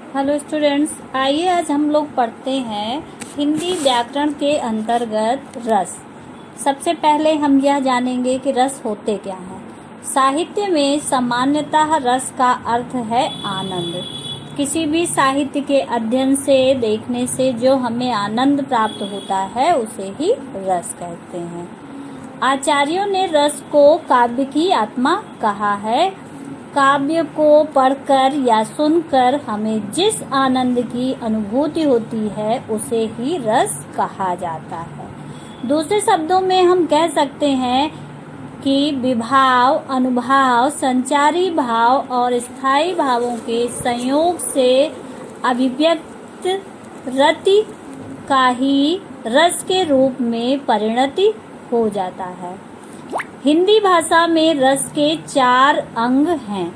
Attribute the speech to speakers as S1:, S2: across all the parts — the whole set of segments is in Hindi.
S1: हेलो स्टूडेंट्स, आइए आज हम लोग पढ़ते हैं हिंदी व्याकरण के अंतर्गत रस। सबसे पहले हम यह जानेंगे कि रस होते क्या हैं। साहित्य में सामान्यतः रस का अर्थ है आनंद। किसी भी साहित्य के अध्ययन से, देखने से जो हमें आनंद प्राप्त होता है उसे ही रस कहते हैं। आचार्यों ने रस को काव्य की आत्मा कहा है। काव्य को पढ़कर या सुनकर हमें जिस आनंद की अनुभूति होती है उसे ही रस कहा जाता है। दूसरे शब्दों में हम कह सकते हैं कि विभाव, अनुभाव, संचारी भाव और स्थायी भावों के संयोग से अभिव्यक्त रति का ही रस के रूप में परिणति हो जाता है। हिंदी भाषा में रस के 4 अंग हैं: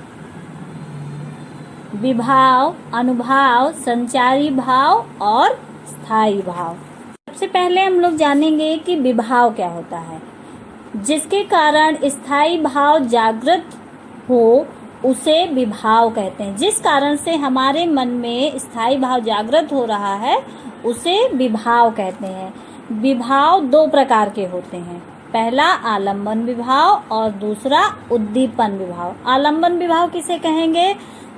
S1: विभाव, अनुभाव, संचारी भाव और स्थायी भाव। सबसे पहले हम लोग जानेंगे कि विभाव क्या होता है। जिसके कारण स्थायी भाव जागृत हो उसे विभाव कहते हैं। जिस कारण से हमारे मन में स्थायी भाव जागृत हो रहा है उसे विभाव कहते हैं। विभाव 2 प्रकार के होते हैं। पहला आलंबन विभाव और दूसरा उद्दीपन विभाव। आलंबन विभाव किसे कहेंगे?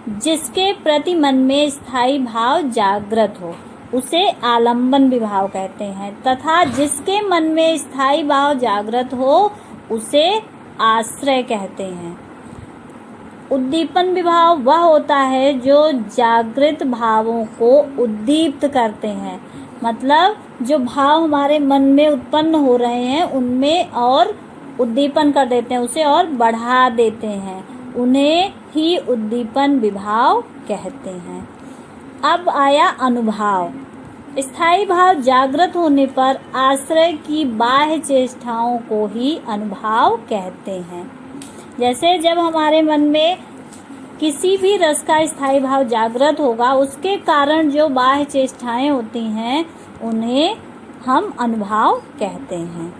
S1: जिसके प्रति मन में स्थायी भाव जागृत हो उसे आलंबन विभाव कहते हैं, तथा जिसके मन में स्थायी भाव जागृत हो उसे आश्रय कहते हैं। उद्दीपन विभाव वह होता है जो जागृत भावों को उद्दीप्त करते हैं, मतलब जो भाव हमारे मन में उत्पन्न हो रहे हैं उनमें और उद्दीपन कर देते हैं, उसे और बढ़ा देते हैं, उन्हें ही उद्दीपन विभाव कहते हैं। अब आया अनुभाव। स्थायी भाव जागृत होने पर आश्रय की बाह्य चेष्टाओं को ही अनुभाव कहते हैं। जैसे जब हमारे मन में किसी भी रस का स्थायी भाव जागृत होगा उसके कारण जो बाह्य चेष्टाएं होती हैं उन्हें हम अनुभाव कहते हैं।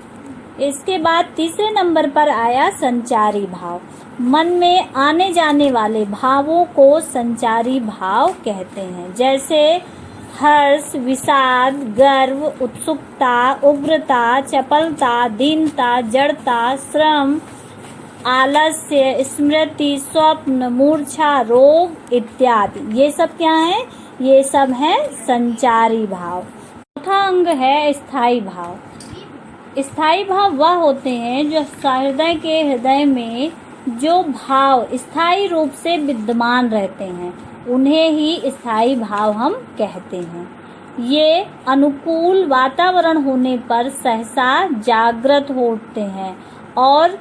S1: इसके बाद तीसरे नंबर पर आया संचारी भाव। मन में आने जाने वाले भावों को संचारी भाव कहते हैं। जैसे हर्ष, विषाद, गर्व, उत्सुकता, उग्रता, चपलता, दीनता, जड़ता, श्रम, आलस्य, स्मृति, स्वप्न, मूर्छा, रोग इत्यादि। ये सब क्या है? ये सब है संचारी भाव। चौथा अंग है स्थायी भाव। स्थायी भाव वह होते हैं जो हृदय में जो भाव स्थायी रूप से विद्यमान रहते हैं उन्हें ही स्थायी भाव हम कहते हैं। ये अनुकूल वातावरण होने पर सहसा जागृत होते हैं और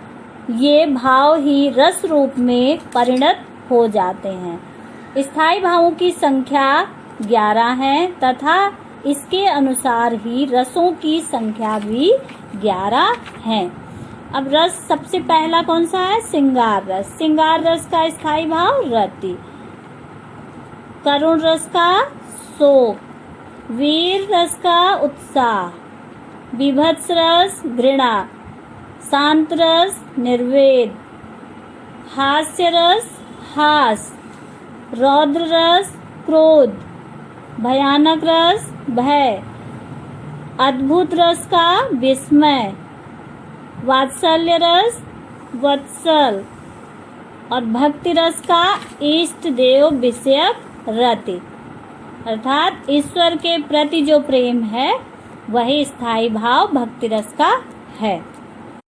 S1: ये भाव ही रस रूप में परिणत हो जाते हैं। स्थायी भावों की संख्या 11 है तथा इसके अनुसार ही रसों की संख्या भी 11 है। अब रस सबसे पहला कौन सा है? श्रृंगार रस। श्रृंगार रस का स्थायी भाव रति। करुण रस का शोक। वीर रस का उत्साह। विभत्स रस घृणा। शांत रस निर्वेद। हास्य रस हास। रौद्र रस क्रोध। भयानक रस भय। अद्भुत रस का विस्मय। वात्सल्य रस वत्सल और भक्ति रस का इष्ट देव विषयक रति, अर्थात ईश्वर के प्रति जो प्रेम है वही स्थायी भाव भक्ति रस का है।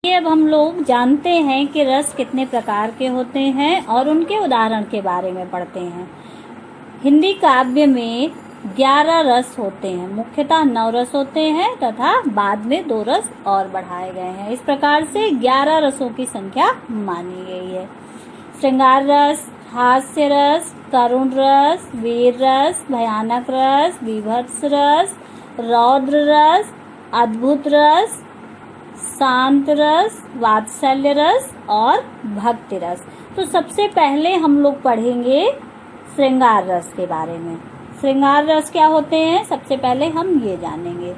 S1: ये अब हम लोग जानते हैं कि रस कितने प्रकार के होते हैं और उनके उदाहरण के बारे में पढ़ते हैं। हिंदी काव्य में 11 रस होते हैं। मुख्यतः 9 रस होते हैं तथा बाद में 2 रस और बढ़ाए गए हैं। इस प्रकार से 11 रसों की संख्या मानी गई है। श्रृंगार रस, हास्य रस, करुण रस, वीर रस, भयानक रस, विभत्स रस, रौद्र रस, अद्भुत रस, शांत रस, वात्सल्य रस और भक्ति रस। तो सबसे पहले हम लोग पढ़ेंगे श्रृंगार रस के बारे में। श्रृंगार रस क्या होते हैं सबसे पहले हम ये जानेंगे।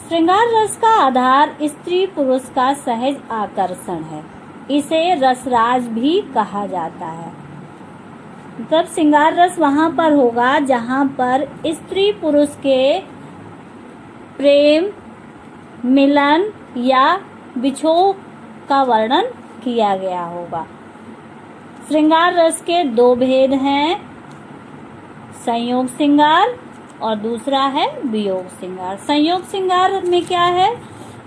S1: श्रृंगार रस का आधार स्त्री पुरुष का सहज आकर्षण है। इसे रसराज भी कहा जाता है। मतलब श्रृंगार रस वहां पर होगा जहां पर स्त्री पुरुष के प्रेम, मिलन या बिछोह का वर्णन किया गया होगा। श्रृंगार रस के दो भेद हैं, संयोग श्रृंगार और दूसरा है वियोग श्रृंगार। संयोग श्रृंगार में क्या है,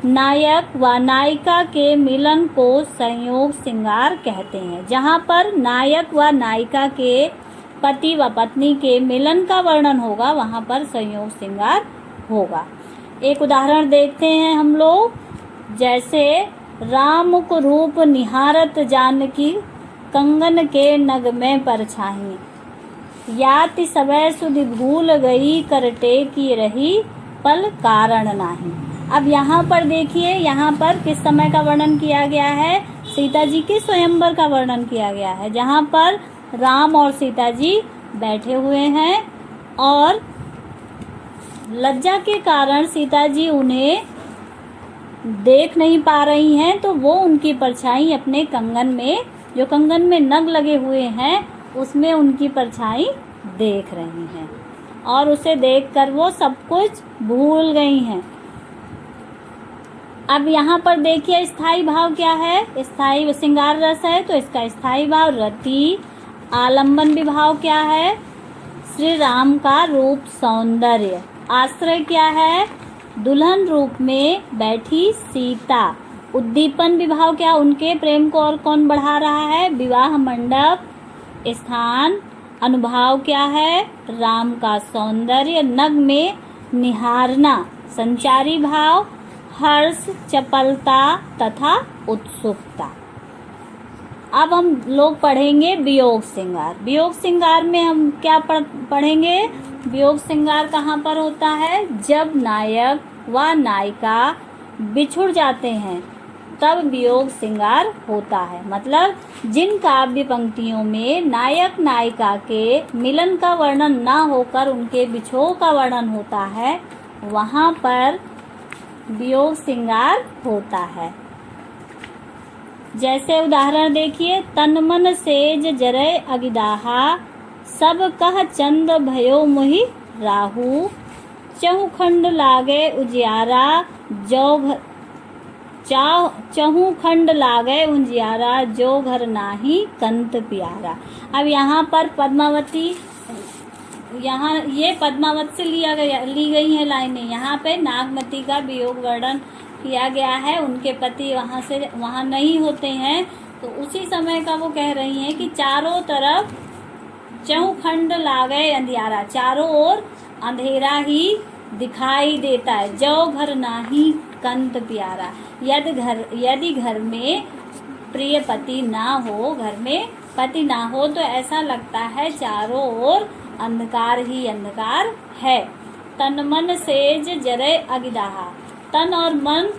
S1: नायक व नायिका के मिलन को संयोग श्रृंगार कहते हैं। जहां पर नायक व नायिका के पति व पत्नी के मिलन का वर्णन होगा वहां पर संयोग श्रृंगार होगा। एक उदाहरण देखते हैं हम लोग, जैसे राम को रूप निहारत जानकी, कंगन के नग में परछाई, याति सबे सुधि भूल गई, करटे की रही पल कारण नाही। अब यहाँ पर देखिए, यहाँ पर किस समय का वर्णन किया गया है, सीता जी के स्वयंवर का वर्णन किया गया है, जहाँ पर राम और सीता जी बैठे हुए हैं और लज्जा के कारण सीता जी उन्हें देख नहीं पा रही हैं, तो वो उनकी परछाई अपने कंगन में, जो कंगन में नग लगे हुए हैं, उसमें उनकी परछाई देख रही हैं और उसे देखकर वो सब कुछ भूल गई हैं। अब यहाँ पर देखिए स्थाई भाव क्या है, स्थाई श्रृंगार रस है तो इसका स्थाई भाव रति। आलंबन विभाव क्या है, श्री राम का रूप सौंदर्य। आश्रय क्या है, दुल्हन रूप में बैठी सीता। उद्दीपन विभाव क्या, उनके प्रेम को और कौन बढ़ा रहा है, विवाह मंडप स्थान। अनुभाव क्या है, राम का सौंदर्य। नग में निहारना। संचारी भाव हर्ष, चपलता तथा उत्सुकता। अब हम लोग पढ़ेंगे वियोग श्रृंगार। वियोग श्रृंगार में हम क्या पढ़ेंगे, वियोग श्रृंगार कहाँ पर होता है, जब नायक व नायिका बिछुड़ जाते हैं तब वियोग श्रृंगार होता है। मतलब जिन काव्य पंक्तियों में नायक नायिका के मिलन का वर्णन न होकर उनके बिछोह का वर्णन होता है वहां पर वियोग श्रृंगार होता है। जैसे उदाहरण देखिए, तन मन सेज जरय अगिदाहा, सब कह चंद भयो मुहि राहु, चहु खंड लागे उजियारा, चहु खंड लागे उजियारा, जो घर नाही कंत प्यारा। अब यहाँ पर पद्मावती, यहाँ ये पद्मावत से ली गई है लाइनें। यहाँ पे नागमती का वियोग वर्णन किया गया है, उनके पति वहाँ नहीं होते हैं, तो उसी समय का वो कह रही हैं कि चारों तरफ चौखंड लागे अंधियारा, चारों ओर अंधेरा ही दिखाई देता है। जो घर नाही कंत प्यारा, यदि घर में प्रिय पति ना हो, घर में पति ना हो तो ऐसा लगता है चारों ओर अंधकार ही अंधकार है। तन मन सेज जरे अगिदाहा, तन और मन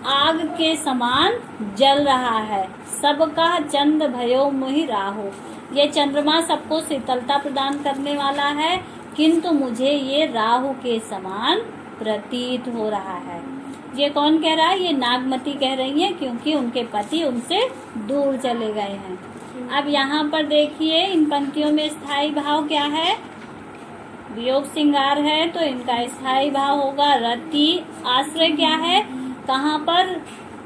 S1: आग के समान जल रहा है। सबका चंद भयो मुहि राहो, ये चंद्रमा सबको शीतलता प्रदान करने वाला है, किंतु मुझे ये राहु के समान प्रतीत हो रहा है। ये कौन कह रहा है, ये नागमती कह रही है, क्योंकि उनके पति उनसे दूर चले गए हैं। अब यहाँ पर देखिए इन पंक्तियों में स्थायी भाव क्या है, वियोग श्रृंगार है तो इनका स्थायी भाव होगा रति। आश्रय क्या है, कहाँ पर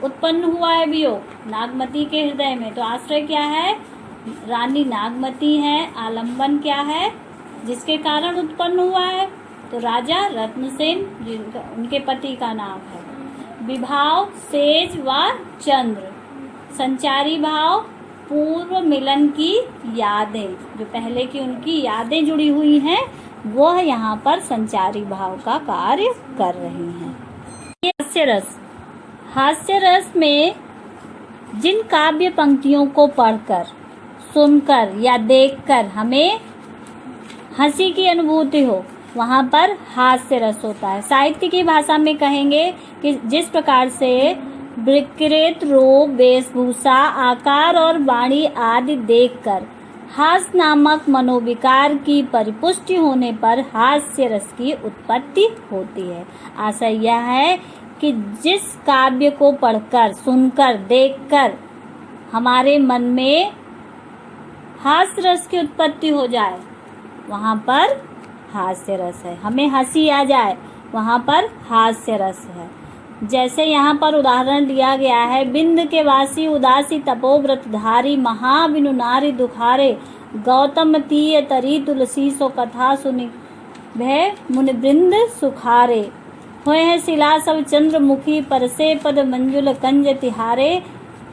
S1: उत्पन्न हुआ है वियोग, नागमती के हृदय में, तो आश्रय क्या है, रानी नागमती है। आलंबन क्या है, जिसके कारण उत्पन्न हुआ है, तो राजा रत्नसेन, उनके पति का नाम है। विभाव सेज व चंद्र। संचारी भाव पूर्व मिलन की यादें, जो पहले की उनकी यादें जुड़ी हुई हैं, वह यहाँ पर संचारी भाव का कार्य कर रही हैं। हास्य रस। हास्य रस में जिन काव्य पंक्तियों को पढ़कर, सुनकर या देखकर हमें हंसी की अनुभूति हो, वहाँ पर हास्य रस होता है। साहित्य की भाषा में कहेंगे कि जिस प्रकार से विकृत रूप, वेशभूषा, आकार और वाणी आदि देखकर हास्य नामक मनोविकार की परिपुष्टि होने पर हास्य रस की उत्पत्ति होती है। आशय यह है कि जिस काव्य को पढ़कर, सुनकर, देखकर हमारे मन में हास्य रस की उत्पत्ति हो जाए, वहां पर हास्य रस है। हमें हंसी आ जाए, वहां पर हास्य रस है। जैसे यहाँ पर उदाहरण दिया गया है, बिंद के वासी उदासी तपोव्रत धारी, महाबिनु नारी दुखारे, गौतम तीय तरी तुलसी सो कथा सुनि, भय मुनि बृंद सुखारे, होए है शिला सब चंद्रमुखी, परसे पद मंजुल कंज तिहारे,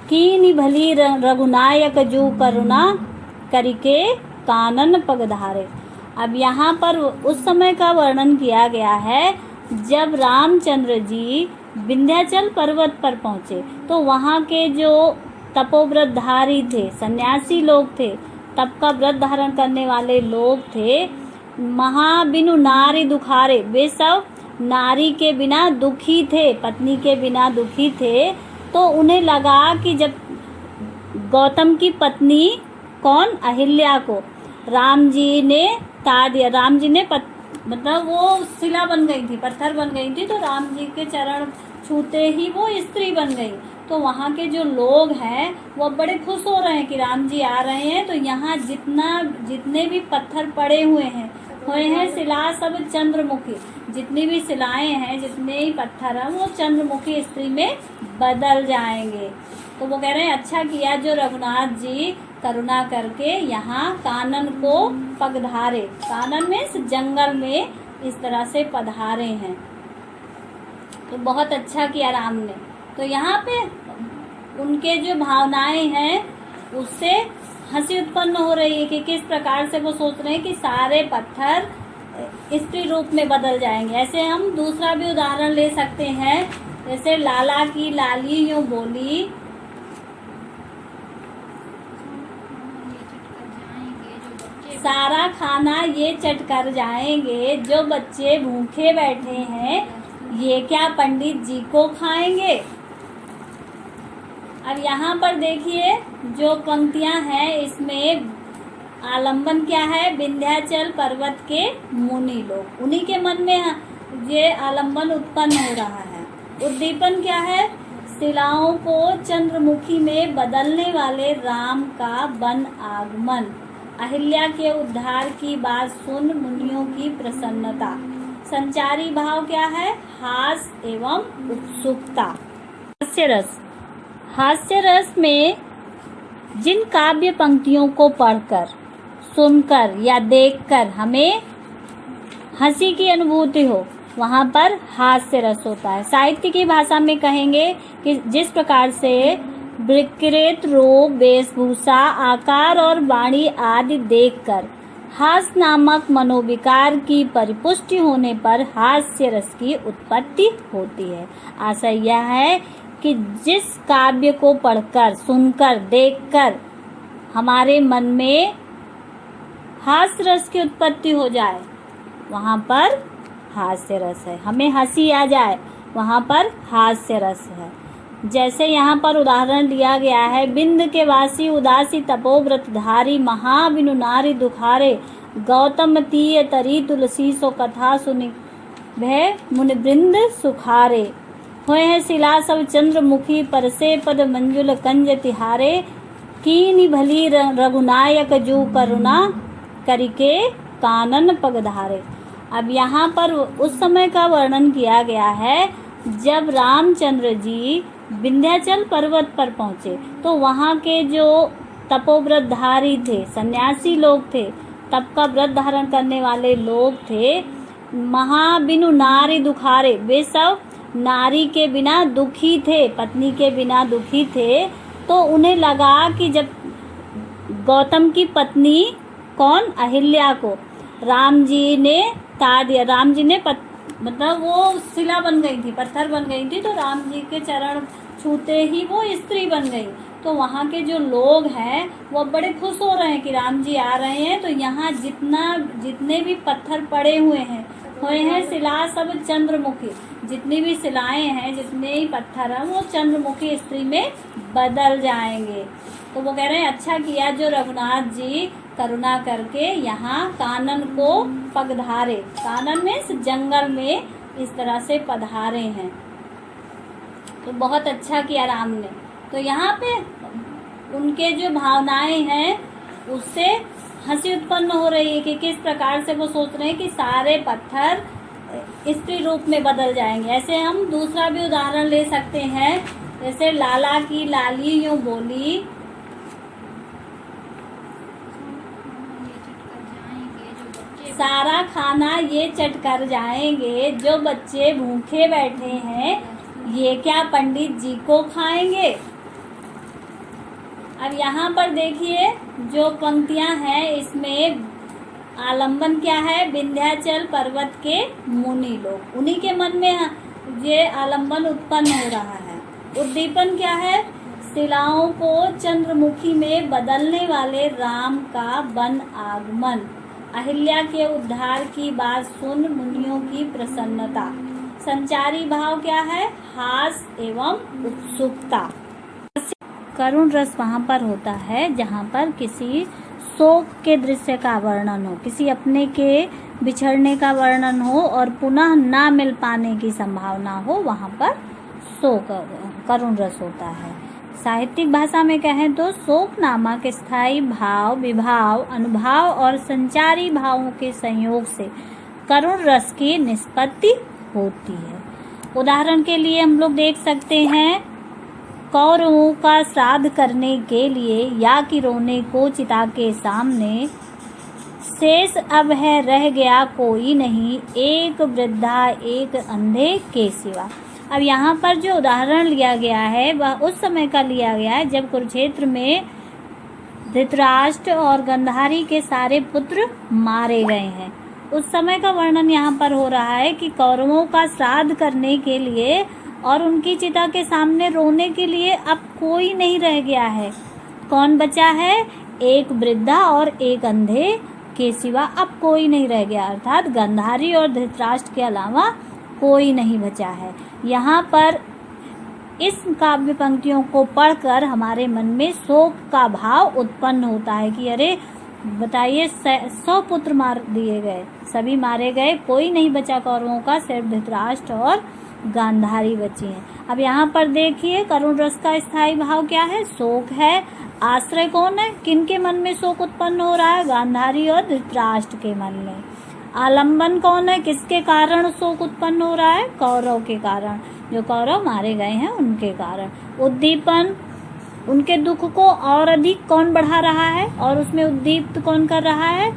S1: कीनी भली रघुनायक जू करुणा, करिके कानन पगधारे। अब यहाँ पर उस समय का वर्णन किया गया है जब रामचंद्र जी विंध्याचल पर्वत पर पहुंचे, तो वहाँ के जो तपोव्रतधारी थे, सन्यासी लोग थे, तप का व्रत धारण करने वाले लोग थे, महाबिनु नारी दुखारे, वे सब नारी के बिना दुखी थे, पत्नी के बिना दुखी थे। तो उन्हें लगा कि जब गौतम की पत्नी कौन, अहिल्या को राम जी ने ताड़ दिया, राम जी ने मतलब वो शिला बन गई थी, पत्थर बन गई थी, तो राम जी के चरण छूते ही वो स्त्री बन गई। तो वहाँ के जो लोग हैं वो बड़े खुश हो रहे हैं कि राम जी आ रहे हैं। तो यहाँ जितने भी पत्थर पड़े हुए हैं शिला सब चंद्रमुखी, जितनी भी शिलाएं हैं, जितने ही पत्थर हैं, वो चंद्रमुखी स्त्री में बदल जाएंगे। तो वो कह रहे हैं अच्छा किया जो रघुनाथ जी करुणा करके यहाँ कानन को पगधारे, कानन में जंगल में इस तरह से पधारे हैं। तो बहुत अच्छा किया राम ने। तो यहाँ पे उनके जो भावनाएं हैं उससे हंसी उत्पन्न हो रही है कि किस प्रकार से वो सोच रहे हैं कि सारे पत्थर स्त्री रूप में बदल जाएंगे। ऐसे हम दूसरा भी उदाहरण ले सकते हैं, जैसे लाला की लाली यूं बोली, सारा खाना ये चट कर जाएंगे, जो बच्चे भूखे बैठे हैं ये क्या पंडित जी को खाएंगे। अब यहाँ पर देखिए जो पंक्तियां हैं इसमें आलंबन क्या है, विंध्याचल पर्वत के मुनि लोग, उन्हीं के मन में ये आलंबन उत्पन्न हो रहा है। उद्दीपन क्या है, शिलाओं को चंद्रमुखी में बदलने वाले राम का वन आगमन, अहिल्या के उद्धार की बात सुन मुनियों की प्रसन्नता। संचारी भाव क्या है, हास एवं उत्सुकता। हास्य रस, हास्य रस में जिन काव्य पंक्तियों को पढ़कर, सुनकर या देखकर हमें हंसी की अनुभूति हो, वहाँ पर हास्य रस होता है। साहित्य की भाषा में कहेंगे कि जिस प्रकार से विकृत रूप, वेशभूषा, आकार और वाणी आदि देखकर हास्य नामक मनोविकार की परिपुष्टि होने पर हास्य रस की उत्पत्ति होती है। आशय यह है कि जिस काव्य को पढ़कर, सुनकर, देखकर हमारे मन में हास्य रस की उत्पत्ति हो जाए, वहाँ पर हास्य रस है। हमें हंसी आ जाए, वहाँ पर हास्य रस है। जैसे यहाँ पर उदाहरण दिया गया है, बिंद के वासी उदासी तपोव्रत धारी, महाबिनु नारी दुखारे, गौतम तीय तरी तुलसी सो कथा सुनि, भय मुनि बृंद सुखारे, होए है शिला सब चंद्रमुखी, परसे पद मंजुल कंज तिहारे, कीनी भली रघुनायक जू करुणा, करिके कानन पगधारे। अब यहाँ पर उस समय का वर्णन किया गया है जब रामचंद्र जी विंध्याचल पर्वत पर पहुंचे, तो वहाँ के जो तपोव्रतधारी थे, सन्यासी लोग थे, तप का व्रत धारण करने वाले लोग थे, महाबिनु नारी दुखारे, वे सब नारी के बिना दुखी थे, पत्नी के बिना दुखी थे। तो उन्हें लगा कि जब गौतम की पत्नी कौन, अहिल्या को राम जी ने ताड़ दिया, राम जी ने मतलब वो शिला बन गई थी, पत्थर बन गई थी, तो राम जी के चरण छूते ही वो स्त्री बन गई। तो वहाँ के जो लोग हैं वो बड़े खुश हो रहे हैं कि राम जी आ रहे हैं। तो यहाँ जितने भी पत्थर पड़े हुए हैं शिला सब चंद्रमुखी, जितनी भी शिलाएं हैं, जितने ही पत्थर हैं, वो चंद्रमुखी स्त्री में बदल जाएंगे। तो वो कह रहे हैं अच्छा किया जो रघुनाथ जी करुणा करके यहाँ कानन को पगधारे, कानन में जंगल में इस तरह से पधारे हैं। तो बहुत अच्छा किया राम ने। तो यहाँ पे उनके जो भावनाएं हैं उससे हंसी उत्पन्न हो रही है कि किस प्रकार से वो सोच रहे हैं कि सारे पत्थर स्त्री रूप में बदल जाएंगे। ऐसे हम दूसरा भी उदाहरण ले सकते हैं, जैसे लाला की लाली यूं बोली, सारा खाना ये चट कर जाएंगे, जो बच्चे भूखे बैठे हैं ये क्या पंडित जी को खाएंगे। अब यहाँ पर देखिए जो पंक्तियां हैं इसमें आलंबन क्या है, विंध्याचल पर्वत के मुनि लोग, उन्हीं के मन में ये आलंबन उत्पन्न हो रहा है। उद्दीपन क्या है, शिलाओं को चंद्रमुखी में बदलने वाले राम का वन आगमन, अहिल्या के उद्धार की बात सुन मुनियों की प्रसन्नता। संचारी भाव क्या है, हास एवं उत्सुकता। करुण रस वहाँ पर होता है जहाँ पर किसी शोक के दृश्य का वर्णन हो, किसी अपने के बिछड़ने का वर्णन हो और पुनः ना मिल पाने की संभावना हो, वहाँ पर शोक करुण रस होता है। साहित्यिक भाषा में कहें तो शोक नामक स्थायी भाव, विभाव, अनुभाव और संचारी भावों के संयोग से करुण रस की निष्पत्ति होती है। उदाहरण के लिए हम लोग देख सकते हैं, कौरवों का श्राद्ध करने के लिए या कि रोने को चिता के सामने, शेष अब है रह गया कोई नहीं, एक वृद्धा एक अंधे के सिवा। अब यहाँ पर जो उदाहरण लिया गया है वह उस समय का लिया गया है जब कुरुक्षेत्र में धृतराष्ट्र और गंधारी के सारे पुत्र मारे गए हैं। उस समय का वर्णन यहाँ पर हो रहा है कि कौरवों का श्राद्ध करने के लिए और उनकी चिता के सामने रोने के लिए अब कोई नहीं रह गया है। कौन बचा है, एक वृद्धा और एक अंधे के सिवा अब कोई नहीं रह गया, अर्थात गंधारी और धृतराष्ट्र के अलावा कोई नहीं बचा है। यहाँ पर इस काव्य पंक्तियों को पढ़कर हमारे मन में शोक का भाव उत्पन्न होता है कि अरे बताइए 100 पुत्र मार दिए गए, सभी मारे गए, कोई नहीं बचा कौरवों का, सिर्फ धृतराष्ट्र और गांधारी बची हैं। अब यहाँ पर देखिए करुण रस का स्थायी भाव क्या है, शोक है। आश्रय कौन है, किनके मन में शोक उत्पन्न हो रहा है, गांधारी और धृतराष्ट्र के मन में। आलंबन कौन है, किसके कारण शोक उत्पन्न हो रहा है, कौरव के कारण, जो कौरव मारे गए हैं उनके कारण। उद्दीपन, उनके दुख को और अधिक कौन बढ़ा रहा है और उसमें उद्दीप्त कौन कर रहा है,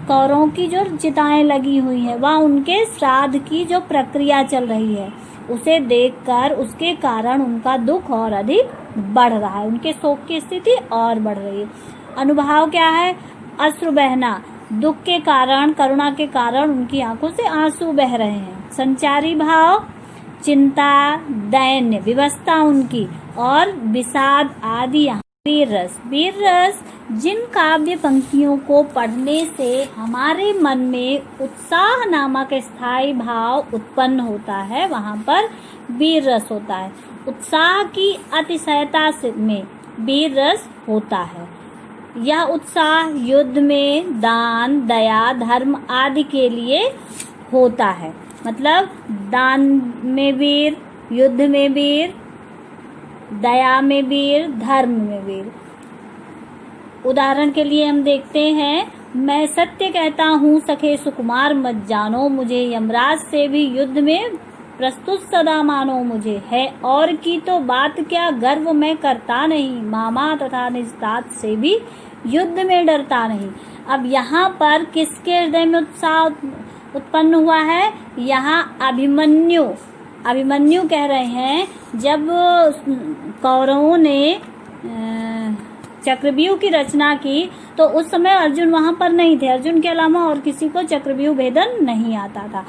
S1: कौरवों की जो चिताएं लगी हुई है वह उनके श्राद्ध की जो प्रक्रिया चल रही है उसे देखकर उसके कारण उनका दुख और अधिक बढ़ रहा है, उनके शोक की स्थिति और बढ़ रही है। अनुभाव क्या है, अश्रु बहना, दुख के कारण, करुणा के कारण उनकी आंखों से आंसू बह रहे हैं। संचारी भाव, चिंता, दैन्य, विवशता उनकी और विषाद आदि। वीर रस, वीर रस जिन काव्य पंक्तियों को पढ़ने से हमारे मन में उत्साह नामक स्थायी भाव उत्पन्न होता है वहाँ पर वीर रस होता है। उत्साह की अतिशयता में वीर रस होता है। यह उत्साह युद्ध में दान, दया, धर्म आदि के लिए होता है। मतलब दान में वीर, युद्ध में वीर, दया में वीर, धर्म में वीर। उदाहरण के लिए हम देखते हैं, मैं सत्य कहता हूँ सखे सुकुमार मत जानो, मुझे यमराज से भी युद्ध में प्रस्तुत सदा मानो, मुझे है और की तो बात क्या गर्व मैं करता नहीं, मामा तथा निस्तात से भी युद्ध में डरता नहीं। अब यहाँ पर किसके हृदय में उत्साह उत्पन्न हुआ है, यहाँ अभिमन्यु कह रहे हैं जब कौरवों ने चक्रव्यूह की रचना की तो उस समय अर्जुन वहां पर नहीं थे, अर्जुन के अलावा और किसी को चक्रव्यूह भेदन नहीं आता था।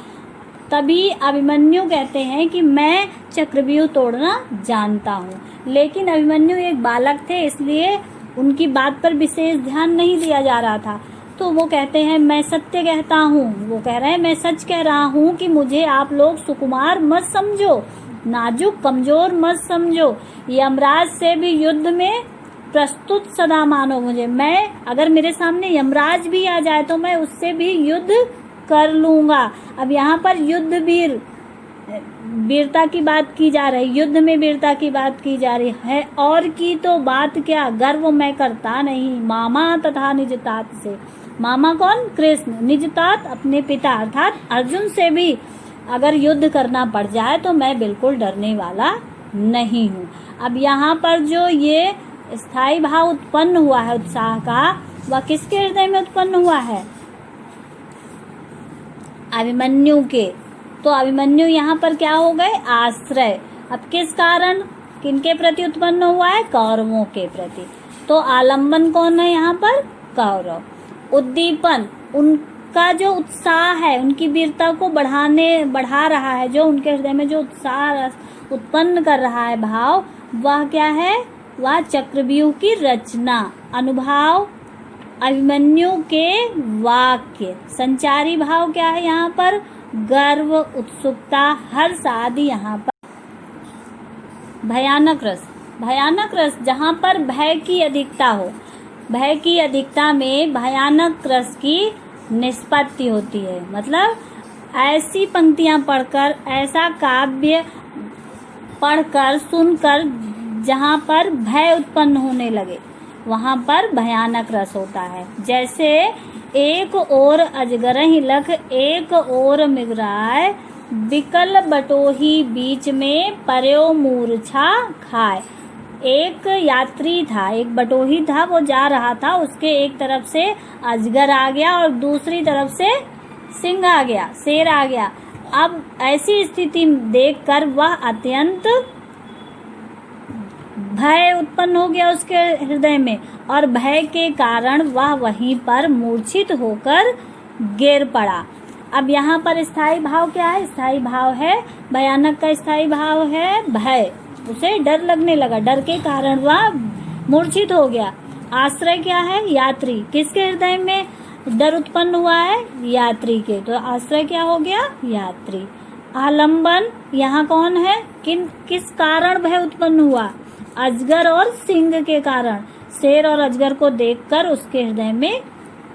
S1: तभी अभिमन्यु कहते हैं कि मैं चक्रव्यूह तोड़ना जानता हूँ, लेकिन अभिमन्यु एक बालक थे इसलिए उनकी बात पर विशेष ध्यान नहीं दिया जा रहा था। तो वो कहते हैं मैं सत्य कहता हूँ, वो कह रहे हैं मैं सच कह रहा हूँ कि मुझे आप लोग सुकुमार मत समझो, नाजुक कमजोर मत समझो, यमराज से भी युद्ध में प्रस्तुत सदा मानो मुझे। मैं अगर मेरे सामने यमराज भी आ जाए तो मैं उससे भी युद्ध कर लूंगा। अब यहाँ पर युद्ध वीर वीरता की बात की जा रही, युद्ध में वीरता की बात की जा रही है। और की तो बात क्या, गर्व मैं करता नहीं, मामा तथा निज तात से। मामा कौन? कृष्ण। निज तात अपने पिता अर्थात अर्जुन से भी अगर युद्ध करना पड़ जाए तो मैं बिल्कुल डरने वाला नहीं हूँ। अब यहाँ पर जो ये स्थायी भाव उत्पन्न हुआ है उत्साह का, वह किसके हृदय में उत्पन्न हुआ है? अभिमन्यु के। तो अभिमन्यु यहाँ पर क्या हो गए? आश्रय। अब किस कारण, किनके प्रति उत्पन्न हुआ है? कौरवों के प्रति। तो आलम्बन कौन है यहाँ पर? कौरव। उद्दीपन, उनका जो उत्साह है, उनकी वीरता को बढ़ा रहा है, जो उनके हृदय में जो उत्साह उत्पन्न कर रहा है भाव, वह क्या है? वह चक्रव्यूह की रचना। अनुभाव अभिमन्यु के वाक्य। संचारी भाव क्या है यहाँ पर? गर्व, उत्सुकता, हर्ष आदि। यहाँ पर भयानक रस। भयानक रस जहाँ पर भय की अधिकता हो, भय की अधिकता में भयानक रस की निष्पत्ति होती है। मतलब ऐसी पंक्तियां पढ़कर, ऐसा काव्य पढ़कर, सुनकर जहाँ पर भय उत्पन्न होने लगे, वहाँ पर भयानक रस होता है। जैसे एक ओर अजगरहि लख, एक ओर मृगराय, बिकल बटोही बीच में पर्यो मूर्छा खाए। एक यात्री था, एक बटोही था, वो जा रहा था, उसके एक तरफ से अजगर आ गया और दूसरी तरफ से सिंह आ गया, शेर आ गया। अब ऐसी स्थिति देखकर वह अत्यंत भय उत्पन्न हो गया उसके हृदय में, और भय के कारण वह वहीं पर मूर्छित होकर गिर पड़ा। अब यहाँ पर स्थायी भाव क्या है? स्थायी भाव है, भयानक का स्थायी भाव है भय। उसे डर लगने लगा, डर के कारण वह मूर्छित हो गया। आश्रय क्या है? यात्री। किसके हृदय में डर उत्पन्न हुआ है? यात्री के। तो आश्रय क्या हो गया? यात्री। आलंबन यहाँ कौन है? किस कारण भय उत्पन्न हुआ? अजगर और सिंह के कारण। शेर और अजगर को देखकर उसके हृदय में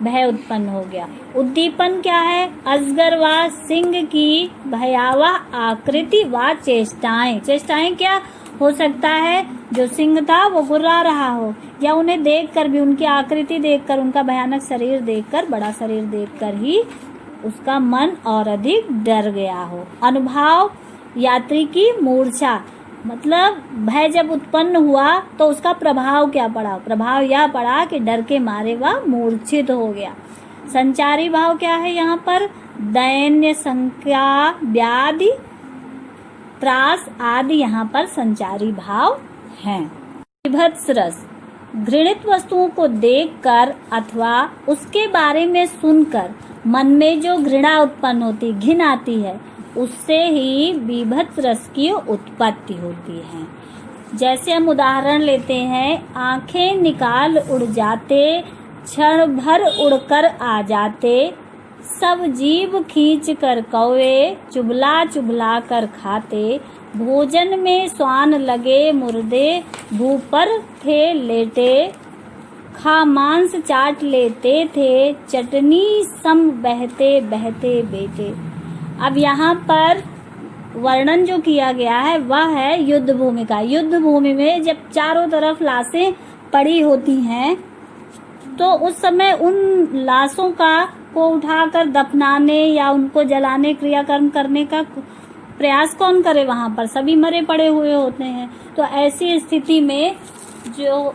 S1: भय उत्पन्न हो गया। उद्दीपन क्या है? अजगर व सिंह की भयावह आकृति व चेष्टाएं। चेष्टाएं क्या हो सकता है? जो सिंह था वो गुर्रा रहा हो, या उन्हें देखकर भी, उनकी आकृति देखकर, उनका भयानक शरीर देखकर, बड़ा शरीर देखकर ही उसका मन और अधिक डर गया हो। अनुभाव यात्री की मूर्छा, मतलब भय जब उत्पन्न हुआ तो उसका प्रभाव क्या पड़ा? प्रभाव यह पड़ा कि डर के मारे वह मूर्छित हो गया। संचारी भाव क्या है यहाँ पर? दैन्य, शंका, व्याधि, त्रास आदि यहाँ पर संचारी भाव हैं। विभत्स रस, घृणित वस्तुओं को देखकर अथवा उसके बारे में सुनकर मन में जो घृणा उत्पन्न होती, घिन आती है, उससे ही विभत्स रस की उत्पत्ति होती है। जैसे हम उदाहरण लेते हैं, आंखें निकाल उड़ जाते, क्षण भर उड़कर आ जाते, सब जीव खींच कर कौवे, चुभला चुभला कर खाते, भोजन में स्वान लगे मुर्दे, भू पर थे लेटे, खा मांस चाट लेते थे, चटनी सम बहते बहते बेटे। अब यहाँ पर वर्णन जो किया गया है वह है युद्ध भूमि का। युद्ध भूमि में जब चारों तरफ लाशें पड़ी होती हैं तो उस समय उन लाशों को उठाकर दफनाने या उनको जलाने, क्रियाकर्म करने का प्रयास कौन करे? वहां पर सभी मरे पड़े हुए होते हैं। तो ऐसी स्थिति में जो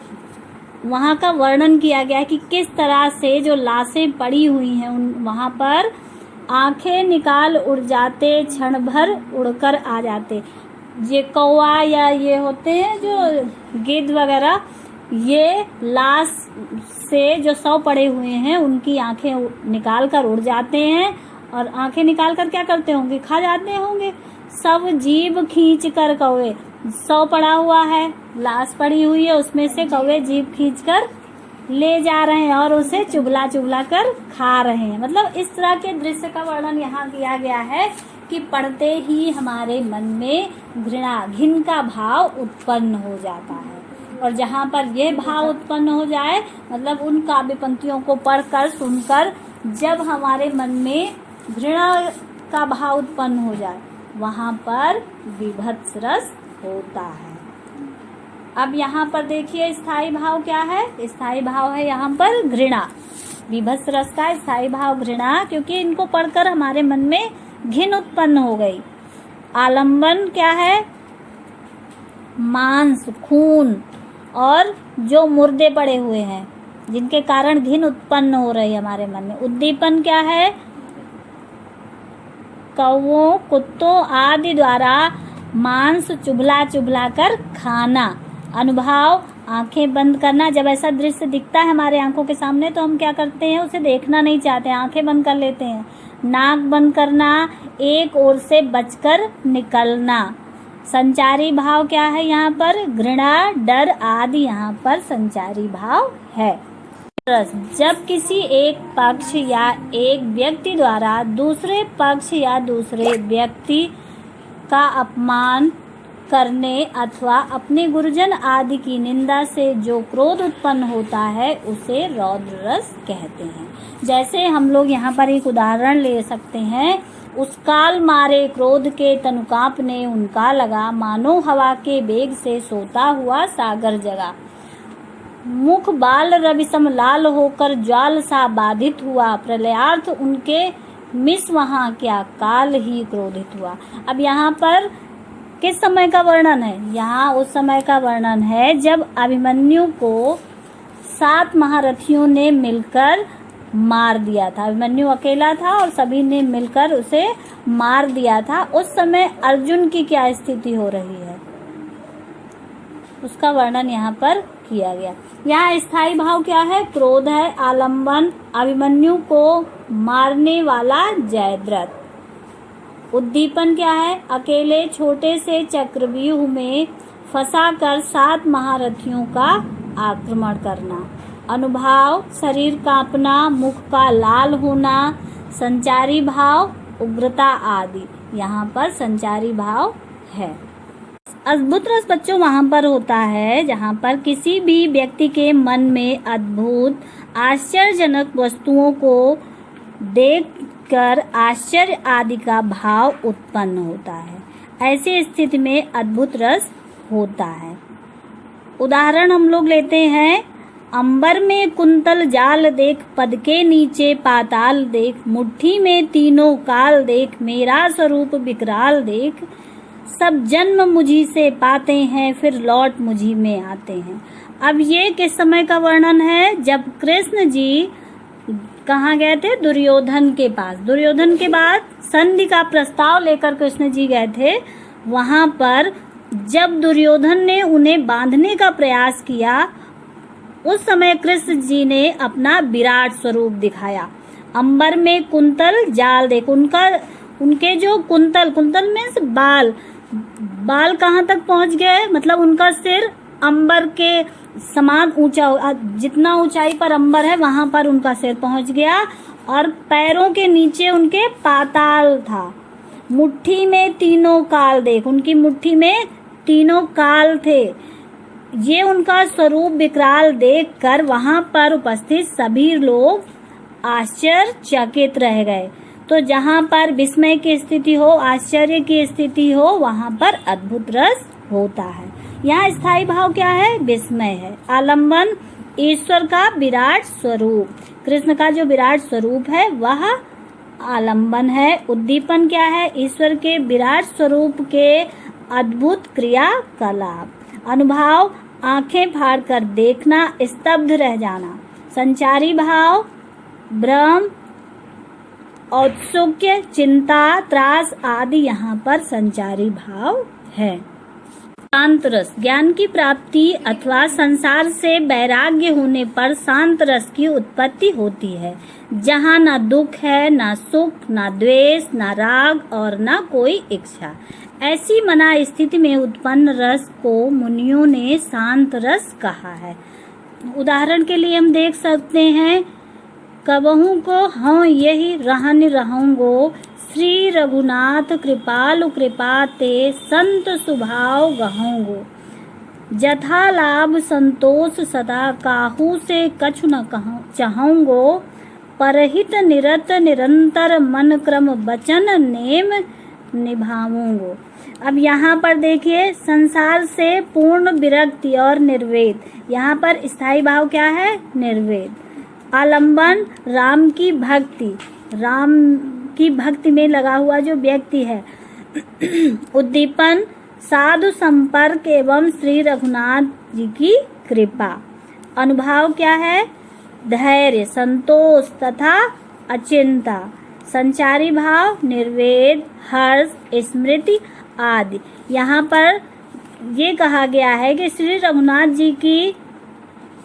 S1: वहां का वर्णन किया गया कि किस तरह से जो लाशें पड़ी हुई हैं वहां पर आंखें निकाल उड़ जाते, क्षण भर उड़कर आ जाते। ये कौवा या ये होते हैं जो गिद्ध वगैरह, ये लाश से जो शव पड़े हुए हैं उनकी आंखें निकाल कर उड़ जाते हैं, और आंखें निकाल कर क्या करते होंगे? खा जाते होंगे। सब जीभ खींच कर कौवे, शव पड़ा हुआ है, लाश पड़ी हुई है, उसमें से कौवे जीभ खींच कर ले जा रहे हैं और उसे चुगला चुगला कर खा रहे हैं। मतलब इस तरह के दृश्य का वर्णन यहाँ किया गया है कि पढ़ते ही हमारे मन में घृणा, घिन का भाव उत्पन्न हो जाता है। और जहाँ पर यह भाव उत्पन्न हो जाए, मतलब उन काव्य पंक्तियों को पढ़कर, सुनकर जब हमारे मन में घृणा का भाव उत्पन्न हो जाए वहां पर विभत्स रस होता है। अब यहाँ पर देखिए स्थायी भाव क्या है। स्थायी भाव है यहाँ पर घृणा। विभत्स रस का स्थायी भाव घृणा, क्योंकि इनको पढ़कर हमारे मन में घिन उत्पन्न हो गई। आलंबन क्या है? मांस, खून और जो मुर्दे पड़े हुए हैं जिनके कारण घिन उत्पन्न हो रही है हमारे मन में। उद्दीपन क्या है? कौवों, कुत्तों आदि द्वारा मांस चुभला चुभला कर खाना। अनुभाव आंखें बंद करना। जब ऐसा दृश्य दिखता है हमारे आंखों के सामने तो हम क्या करते हैं? उसे देखना नहीं चाहते, आंखें बंद कर लेते हैं। नाक बंद करना, एक ओर से बचकर निकलना। संचारी भाव क्या है यहाँ पर? घृणा, डर आदि यहाँ पर संचारी भाव है। जब किसी एक पक्ष या एक व्यक्ति द्वारा दूसरे पक्ष या दूसरे व्यक्ति का अपमान करने अथवा अपने गुरुजन आदि की निंदा से जो क्रोध उत्पन्न होता है उसे रौद्र रस कहते हैं। जैसे हम लोग यहाँ पर एक उदाहरण ले सकते हैं। उस काल मारे क्रोध के तनु कांपने उनका लगा, मानो हवा के वेग से सोता हुआ सागर जगा। मुख बाल रवि सम लाल होकर ज्वाल सा बाधित हुआ, प्रलयार्थ उनके मिस वहां क्या, काल ही क्रोधित हुआ। अब यहाँ पर किस समय का वर्णन है? यहाँ उस समय का वर्णन है जब अभिमन्यु को 7 महारथियों ने मिलकर मार दिया था। अभिमन्यु अकेला था और सभी ने मिलकर उसे मार दिया था। उस समय अर्जुन की क्या स्थिति हो रही है उसका वर्णन यहाँ पर किया गया। यहाँ स्थायी भाव क्या है? क्रोध है। आलंबन, अभिमन्यु को मारने वाला जयद्रथ। उद्दीपन क्या है? अकेले छोटे से चक्रव्यूह में फंसाकर 7 महारथियों का आक्रमण करना। अनुभाव, शरीर कांपना, मुख का लाल होना। संचारी भाव, उग्रता आदि यहाँ पर संचारी भाव है। अद्भुत रस बच्चों वहाँ पर होता है जहाँ पर किसी भी व्यक्ति के मन में अद्भुत आश्चर्यजनक वस्तुओं को देखकर आश्चर्य आदि का भाव उत्पन्न होता है। ऐसी स्थिति में अद्भुत रस होता है। उदाहरण हम लोग लेते हैं। अंबर में कुंतल जाल देख, पद के नीचे पाताल देख, मुट्ठी में तीनों काल देख, मेरा स्वरूप विकराल देख। सब जन्म मुझी से पाते हैं, फिर लौट मुझी में आते हैं। अब ये किस समय का वर्णन है? जब कृष्ण जी कहाँ गए थे? दुर्योधन के पास। दुर्योधन के बाद संधि का प्रस्ताव लेकर कृष्ण जी गए थे। वहां पर जब दुर्योधन ने उन्हें बांधने का प्रयास किया उस समय कृष्ण जी ने अपना विराट स्वरूप दिखाया। अंबर में कुंतल जाल देख, उनके जो कुंतल मीन्स बाल कहाँ तक पहुंच गए? मतलब उनका सिर अंबर के समान ऊंचा, जितना ऊंचाई पर अंबर है वहां पर उनका सिर पहुंच गया और पैरों के नीचे उनके पाताल था। मुट्ठी में तीनों काल देख, उनकी मुट्ठी में तीनों काल थे। ये उनका स्वरूप विकराल देखकर वहां पर उपस्थित सभी लोग आश्चर्यचकित रह गए। तो जहां पर विस्मय की स्थिति हो, आश्चर्य की स्थिति हो, वहां पर अद्भुत रस होता है। यहाँ स्थायी भाव क्या है? विस्मय है। आलंबन, ईश्वर का विराट स्वरूप, कृष्ण का जो विराट स्वरूप है वह आलंबन है। उद्दीपन क्या है? ईश्वर के विराट स्वरूप के अद्भुत क्रियाकलाप। अनुभाव, आंखें फाड़कर देखना, स्तब्ध रह जाना। संचारी भाव, भ्रम, औत्सुक्य, चिंता, त्रास आदि यहाँ पर संचारी भाव है। शांत रस, ज्ञान की प्राप्ति अथवा संसार से वैराग्य होने पर शांत रस की उत्पत्ति होती है, जहाँ न दुख है, न सुख, न द्वेष, न राग और न कोई इच्छा। ऐसी मना स्थिति में उत्पन्न रस को मुनियों ने शांत रस कहा है। उदाहरण के लिए हम देख सकते हैं, कबहू को हाँ यही रहन रहूंगो, श्री रघुनाथ कृपालु कृपा ते, संत स्वभाव गहूंगो। जथा लाभ संतोष सदा, काहू से कछु न चाहूंगो। परहित निरत निरंतर, मन क्रम वचन नेम, निभाऊंगो। अब यहाँ पर देखिए, संसार से पूर्ण विरक्ति और निर्वेद। यहाँ पर स्थायी भाव क्या है? निर्वेद। आलंबन, राम की भक्ति, राम की भक्ति में लगा हुआ जो व्यक्ति है। उद्दीपन, साधु संपर्क एवं श्री रघुनाथ जी की कृपा। अनुभाव क्या है? धैर्य, संतोष तथा अचिंता। संचारी भाव, निर्वेद, हर्ष, स्मृति आदि। यहाँ पर ये कहा गया है कि श्री रघुनाथ जी की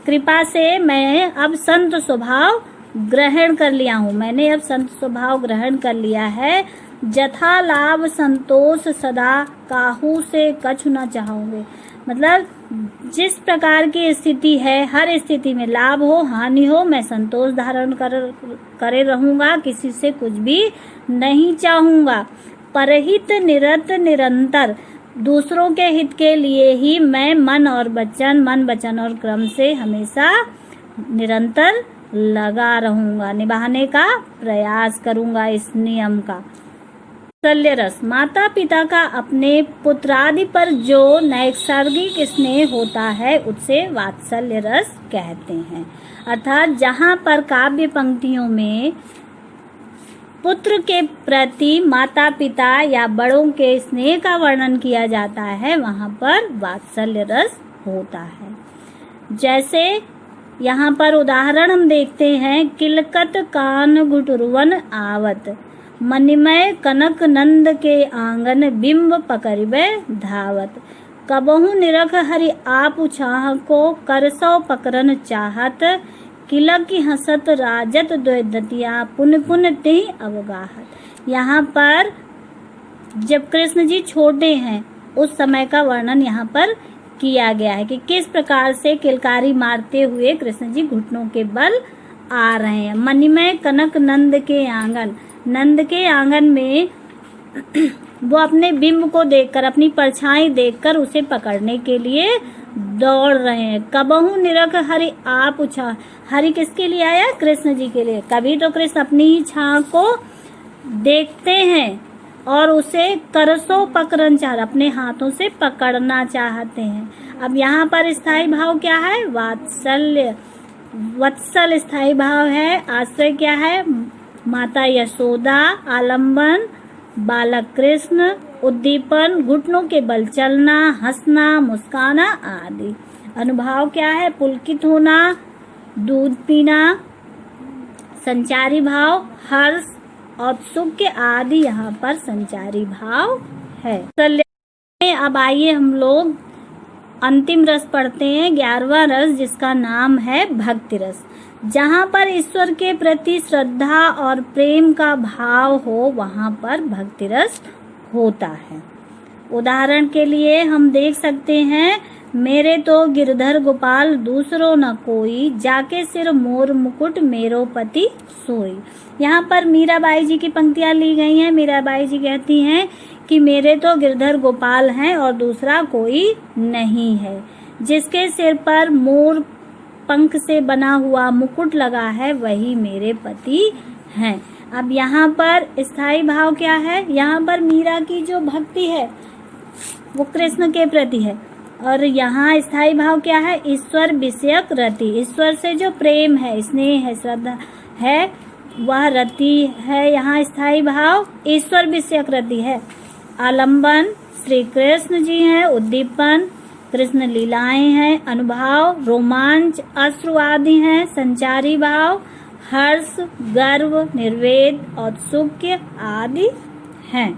S1: कृपा से मैं अब संत स्वभाव ग्रहण कर लिया हूँ। मैंने अब संत स्वभाव ग्रहण कर लिया है। जथा लाभ संतोष सदा, काहू से कछु न चाहूंगे। मतलब जिस प्रकार की स्थिति है, हर स्थिति में लाभ हो हानि हो, मैं संतोष धारण करे रहूंगा, किसी से कुछ भी नहीं चाहूंगा। परहित निरत निरंतर, दूसरों के हित के लिए ही मैं मन वचन और क्रम से हमेशा निरंतर लगा रहूंगा, निभाने का प्रयास करूंगा इस नियम का। वात्सल्य रस, माता पिता का अपने पुत्रादि पर जो नैसर्गिक स्नेह होता है उसे वात्सल्य रस कहते हैं। अर्थात जहाँ पर काव्य पंक्तियों में पुत्र के प्रति माता पिता या बड़ों के स्नेह का वर्णन किया जाता है, वहाँ पर वात्सल्य रस होता है। जैसे यहाँ पर उदाहरण हम देखते हैं, किलकत कान घुटुरवन आवत, मणिमय कनक नंद के आंगन, बिंब पकड़बे धावत। कबहू निरख हरि आप छाह को, करसो पकड़न चाहत, किलक की हसत राजत द्वैदतिया, पुन पुन ते अवगाहत। यहाँ पर जब कृष्ण जी छोटे हैं उस समय का वर्णन यहाँ पर किया गया है कि किस प्रकार से किलकारी मारते हुए कृष्ण जी घुटनों के बल आ रहे हैं। मणिमय कनक नंद के आंगन, नंद के आंगन में वो अपने बिंब को देखकर, अपनी परछाई देखकर उसे पकड़ने के लिए दौड़ रहे हैं। कबहू निरख हरि आप छा, हरि किसके लिए आया? कृष्ण जी के लिए। कभी तो कृष्ण अपनी ही छाह को देखते हैं और उसे करसो पकड़न चाह, अपने हाथों से पकड़ना चाहते हैं। अब यहाँ पर स्थायी भाव क्या है? वात्सल्य, वत्सल स्थायी भाव है। आश्रय क्या है? माता यशोदा। आलंबन, बालक कृष्ण। उद्दीपन, घुटनों के बल चलना, हंसना, मुस्काना आदि। अनुभाव क्या है? पुलकित होना, दूध पीना। संचारी भाव, हर्ष, औत्सुक्य आदि यहाँ पर संचारी भाव है। अब आइए हम लोग अंतिम रस पढ़ते हैं, 11वां रस, जिसका नाम है भक्ति रस। जहाँ पर ईश्वर के प्रति श्रद्धा और प्रेम का भाव हो वहाँ पर भक्ति रस होता है। उदाहरण के लिए हम देख सकते हैं, मेरे तो गिरधर गोपाल दूसरो न कोई, जाके सिर मोर मुकुट मेरो पति सोई। यहाँ पर मीराबाई जी की पंक्तियाँ ली गई हैं। मीराबाई जी कहती हैं कि मेरे तो गिरधर गोपाल हैं और दूसरा कोई नहीं है। जिसके सिर पर मोर पंख से बना हुआ मुकुट लगा है वही मेरे पति हैं। अब यहाँ पर स्थायी भाव क्या है? यहाँ पर मीरा की जो भक्ति है वो कृष्ण के प्रति है, और यहाँ स्थायी भाव क्या है? ईश्वर विषयक रति, ईश्वर से जो प्रेम है, स्नेह है, श्रद्धा है, वह रति है। यहाँ स्थायी भाव ईश्वर विषयक रति है। आलंबन, श्री कृष्ण जी हैं। उद्दीपन, कृष्ण लीलाएं हैं। अनुभाव, रोमांच, अश्रु आदि हैं। संचारी भाव, हर्ष, गर्व, निर्वेद, औत्सुक्य आदि हैं।